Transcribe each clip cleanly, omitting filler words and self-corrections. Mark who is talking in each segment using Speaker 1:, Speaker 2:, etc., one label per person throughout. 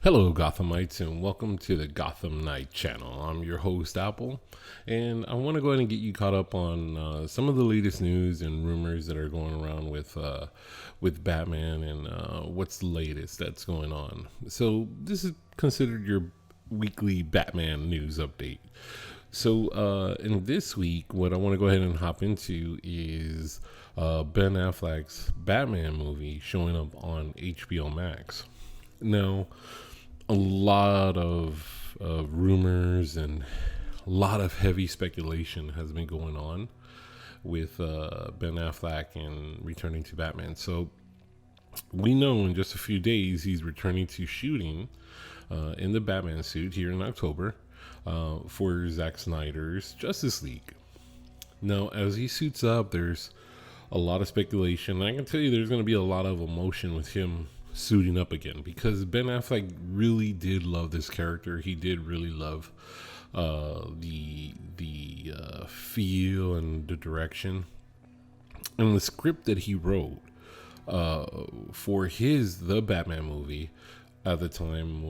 Speaker 1: Hello, Gothamites, and welcome to the Gotham Knight channel. I'm your host, Apple, and I want to go ahead and get you caught up on some of the latest news and rumors that are going around with Batman and what's the latest that's going on. So this is considered your weekly Batman news update. So in this week, what I want to go ahead and hop into is Ben Affleck's Batman movie showing up on HBO Max. Now, a lot of rumors and a lot of heavy speculation has been going on with Ben Affleck and returning to Batman. So we know in just a few days he's returning to shooting in the Batman suit here in October for Zack Snyder's Justice League. Now, as he suits up, there's a lot of speculation. I can tell you there's going to be a lot of emotion with him suiting up again, because Ben Affleck really did love this character. He did really love the feel and the direction and the script that he wrote for the Batman movie at the time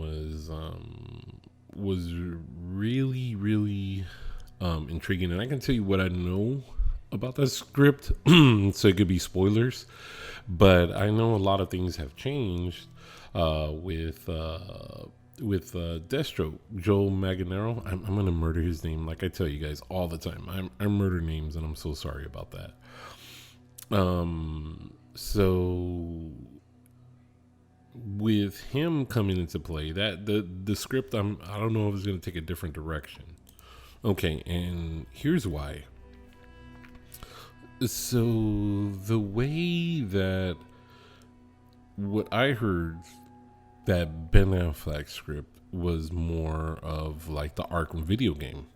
Speaker 1: was really intriguing. And I can tell you what I know about that script, so it could be spoilers. But I know a lot of things have changed with Deathstroke, Joe Manganiello. I'm gonna murder his name, like I tell you guys all the time. I murder names, and I'm so sorry about that. So with him coming into play, that the script, I don't know if it's gonna take a different direction. Okay, and here's why. So the way that what I heard, that Ben Affleck script was more of like the Arkham video game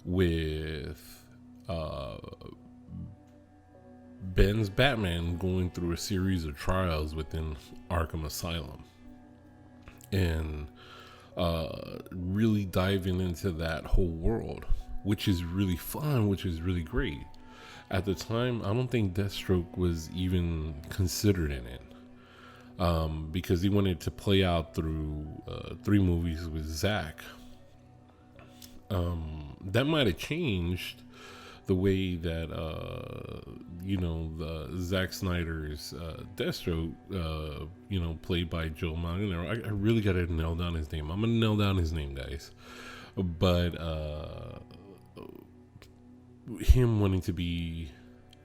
Speaker 1: with Ben's Batman going through a series of trials within Arkham Asylum and really diving into that whole world, which is really fun, which is really great. At the time, I don't think Deathstroke was even considered in it, because he wanted to play out through 3 movies with Zack. That might have changed the way that the Zack Snyder's Deathstroke, played by Joe Manganiello. I really gotta nail down his name. I'm gonna nail down his name, guys. But him wanting to be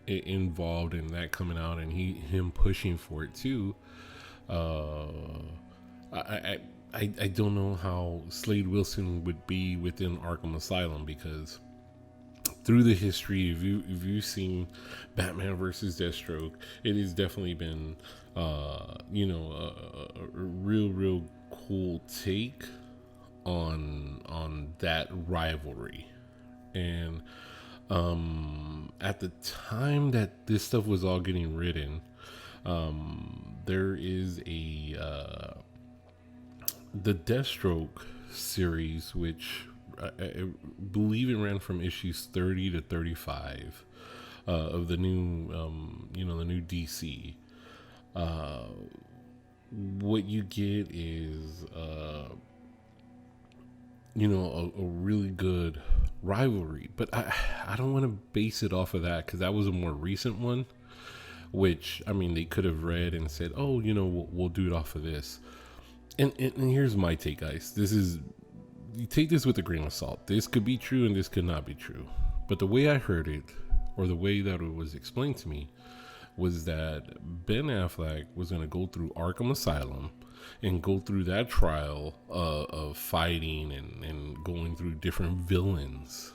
Speaker 1: involved in that coming out, and him pushing for it too. I don't know how Slade Wilson would be within Arkham Asylum, because through the history, if you've seen Batman versus Deathstroke, it has definitely been a real cool take on that rivalry. And at the time that this stuff was all getting written, there is the Deathstroke series, which I believe it ran from issues 30 to 35 of the new, the new DC. What you get is, a really good rivalry, but I don't want to base it off of that, because that was a more recent one, which, I mean, they could have read and said, oh, we'll do it off of this. And here's my take, guys. You take this with a grain of salt. This could be true and this could not be true. But the way I heard it, or the way that it was explained to me, was that Ben Affleck was going to go through Arkham Asylum and go through that trial of fighting and going through different villains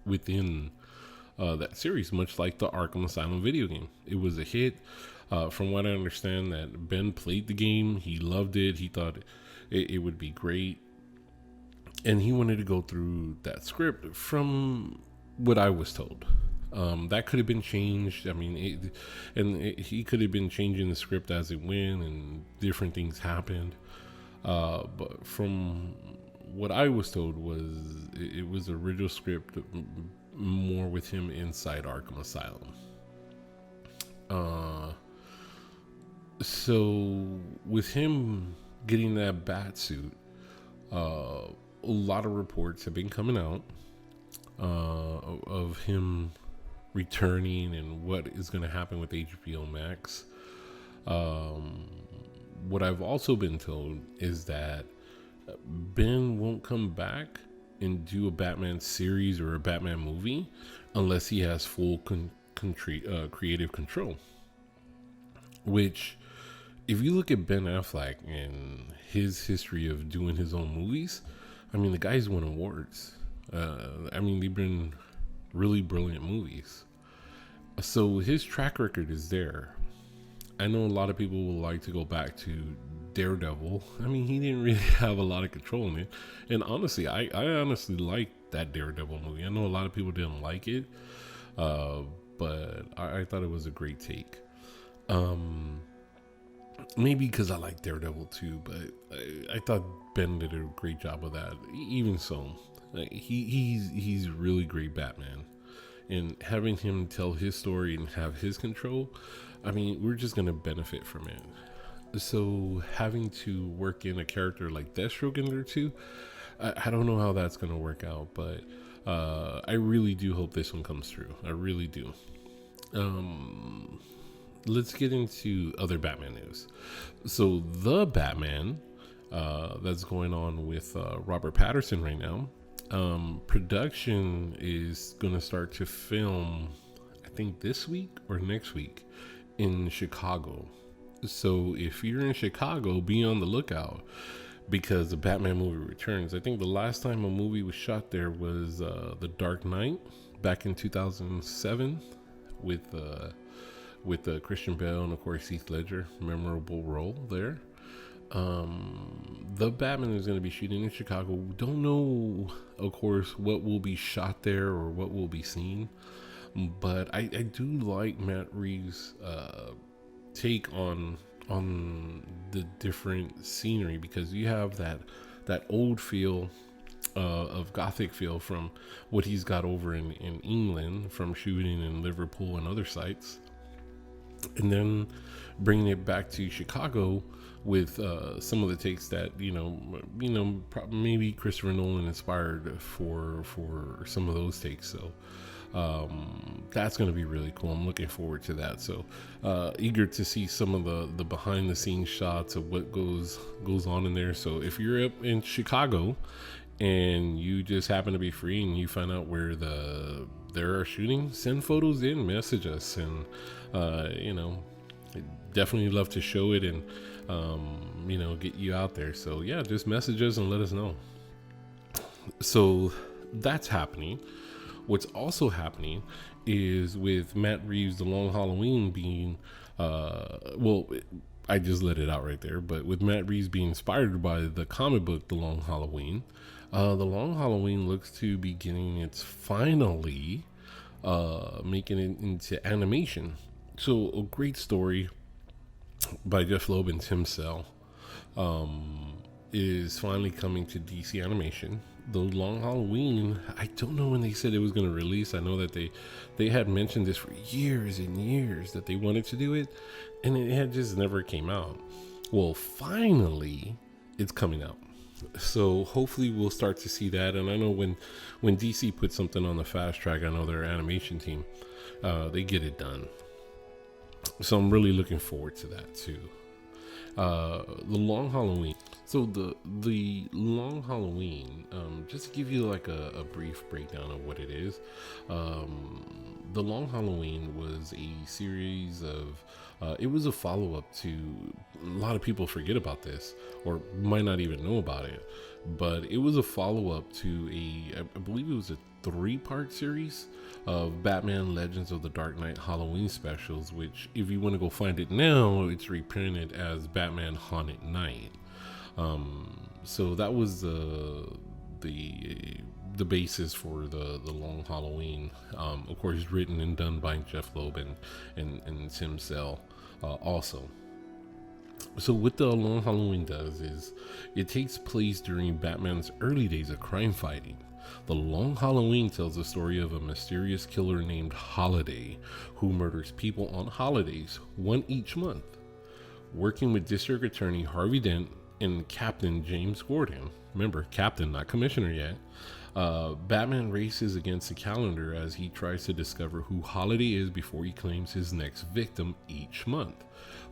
Speaker 1: within that series, much like the Arkham Asylum video game. It was a hit. From what I understand, that Ben played the game. He loved it. He thought it would be great. And he wanted to go through that script, from what I was told. That could have been changed. I mean, he could have been changing the script as it went, and different things happened. But from what I was told, was it was the original script, more with him inside Arkham Asylum. So with him getting that bat suit. A lot of reports have been coming out of him returning and what is going to happen with Hbomax. What I've also been told is that Ben won't come back and do a Batman series or a Batman movie unless he has full creative control. Which, if you look at Ben Affleck and his history of doing his own movies, I mean, the guy's won awards. They've been really brilliant movies. So his track record is there. I know a lot of people will like to go back to Daredevil. I mean, he didn't really have a lot of control in it. And honestly, I honestly liked that Daredevil movie. I know a lot of people didn't like it, but I thought it was a great take. Maybe because I like Daredevil too, but I thought Ben did a great job of that. Even so, he's really great Batman. And having him tell his story and have his control, I mean, we're just going to benefit from it. So having to work in a character like Deathstroke in there too, I don't know how that's going to work out, but I really do hope this one comes through. I really do. Let's get into other Batman news. So the Batman that's going on with Robert Pattinson right now, production is going to start to film, I think this week or next week in Chicago. So if you're in Chicago, be on the lookout because the Batman movie returns. I think the last time a movie was shot there was The Dark Knight back in 2007 with Christian Bale and of course Heath Ledger, memorable role there. The Batman is going to be shooting in Chicago. We don't know, of course, what will be shot there or what will be seen, but I do like Matt Reeves' take on the different scenery, because you have that old feel of gothic feel from what he's got over in England from shooting in Liverpool and other sites, and then bringing it back to Chicago with some of the takes that maybe Christopher Nolan inspired for some of those takes. So that's going to be really cool. I'm looking forward to that. So eager to see some of the behind the scenes shots of what goes on in there. So if you're up in Chicago and you just happen to be free and you find out where they're shooting, send photos in, message us, and definitely love to show it and get you out there. So yeah, just message us and let us know. So that's happening. What's also happening is with Matt Reeves' The Long Halloween being I just let it out right there, but with Matt Reeves being inspired by the comic book The Long Halloween, The Long Halloween looks to be getting its finally making it into animation. So a great story by Jeff Loeb and Tim Sale is finally coming to DC Animation. The Long Halloween, I don't know when they said it was going to release. I know that they had mentioned this for years and years that they wanted to do it, and it had just never came out. Well, finally it's coming out. So hopefully we'll start to see that. And I know when DC puts something on the fast track, I know their animation team, they get it done. So I'm really looking forward to that too. The Long Halloween. So the Long Halloween, just to give you like a brief breakdown of what it is. The Long Halloween was a series of, it was a follow-up to, a lot of people forget about this or might not even know about it, but it was a follow-up to I believe it was a 3-part series of Batman Legends of the Dark Knight Halloween specials, which if you want to go find it now, it's reprinted as Batman Haunted Night. So that was the basis for the Long Halloween. Of course, written and done by Jeff Loeb and Tim Sale also. So what the Long Halloween does is it takes place during Batman's early days of crime fighting. The Long Halloween tells the story of a mysterious killer named Holiday who murders people on holidays, one each month. Working with District Attorney Harvey Dent and Captain James Gordon. Remember, Captain, not Commissioner yet. Batman races against the calendar as he tries to discover who Holiday is before he claims his next victim each month,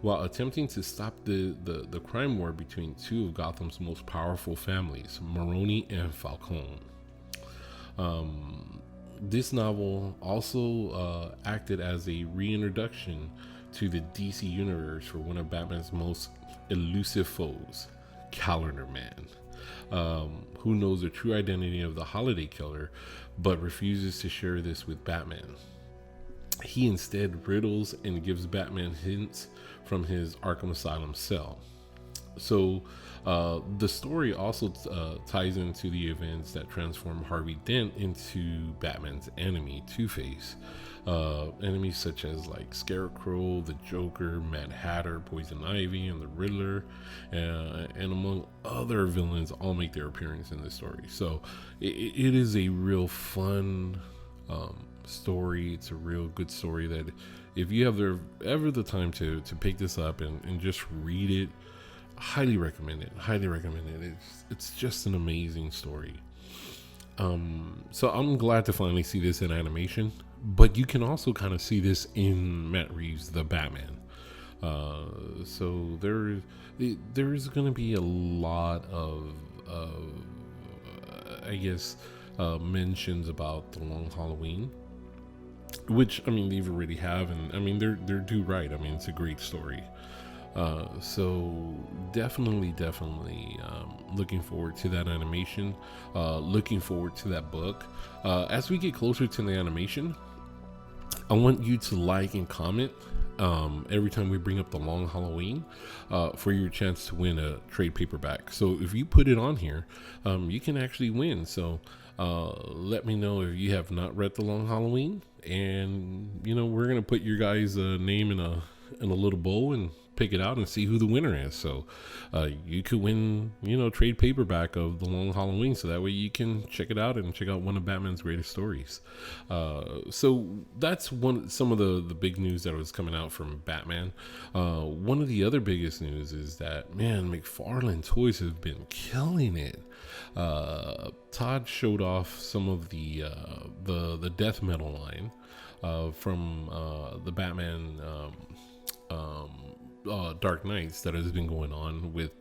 Speaker 1: while attempting to stop the crime war between two of Gotham's most powerful families, Maroni and Falcone. This novel also acted as a reintroduction to the DC universe for one of Batman's most elusive foes, Calendar Man, who knows the true identity of the Holiday Killer, but refuses to share this with Batman. He instead riddles and gives Batman hints from his Arkham Asylum cell. So the story also ties into the events that transform Harvey Dent into Batman's enemy, Two-Face. Enemies such as like Scarecrow, the Joker, Mad Hatter, Poison Ivy, and the Riddler, and among other villains all make their appearance in this story. So it is a real fun story. It's a real good story that if you have ever the time to pick this up and just read it, highly recommend it. It's just an amazing story. So I'm glad to finally see this in animation, but you can also kind of see this in Matt Reeves' The Batman. So there's going to be a lot of I guess mentions about the Long Halloween, which I mean they already have, and I mean they're due right. I mean it's a great story. So definitely looking forward to that animation, looking forward to that book. As we get closer to the animation, I want you to like and comment every time we bring up the Long Halloween for your chance to win a trade paperback. So if you put it on here, you can actually win. So let me know if you have not read the Long Halloween, and we're gonna put your guys' name in a little bowl and pick it out and see who the winner is. So you could win trade paperback of the Long Halloween, so that way you can check it out and check out one of Batman's greatest stories. So that's some of the big news that was coming out from Batman. One of the other biggest news is that, man, McFarlane Toys have been killing it. Todd showed off some of the death metal line from the Batman Dark Knights that has been going on with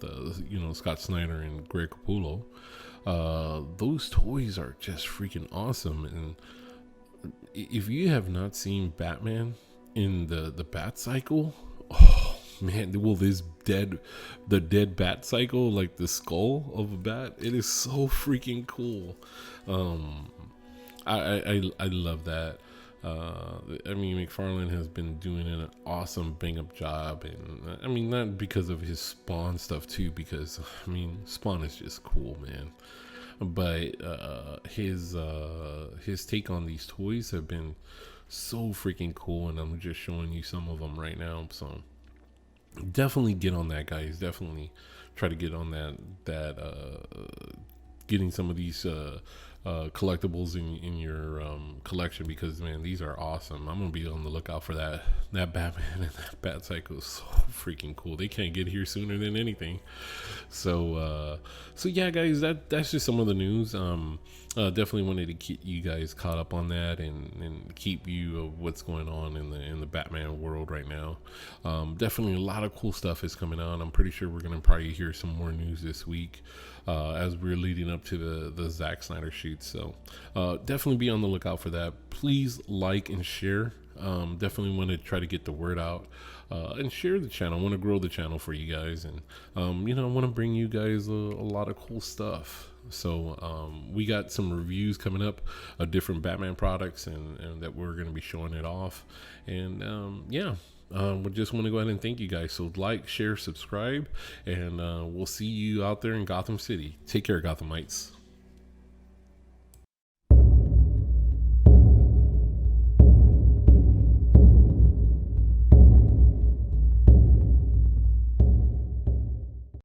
Speaker 1: Scott Snyder and Greg Capullo. Those toys are just freaking awesome, and if you have not seen Batman in the Bat Cycle, oh man, the dead Bat Cycle, like the skull of a bat, it is so freaking cool. I love that. I mean, McFarlane has been doing an awesome bang-up job, and I mean, not because of his Spawn stuff too, because I mean, Spawn is just cool, man. But his take on these toys have been so freaking cool, and I'm just showing you some of them right now. So definitely get on that, guys. Definitely try to get on that getting some of these collectibles in your collection, because man, these are awesome. I'm gonna be on the lookout for that Batman and that Bat Cycle is so freaking cool. They can't get here sooner than anything. So yeah, guys, that's just some of the news. Definitely wanted to keep you guys caught up on that and keep you of what's going on in the Batman world right now. Definitely a lot of cool stuff is coming out. I'm pretty sure we're gonna probably hear some more news this week as we're leading up to the Zack Snyder shoot. So definitely be on the lookout for that. Please like and share. Definitely want to try to get the word out and share the channel. I want to grow the channel for you guys, and I want to bring you guys a lot of cool stuff. So we got some reviews coming up of different Batman products, and that we're going to be showing it off. And we just want to go ahead and thank you guys. So like, share, subscribe, and we'll see you out there in Gotham City. Take care, Gothamites.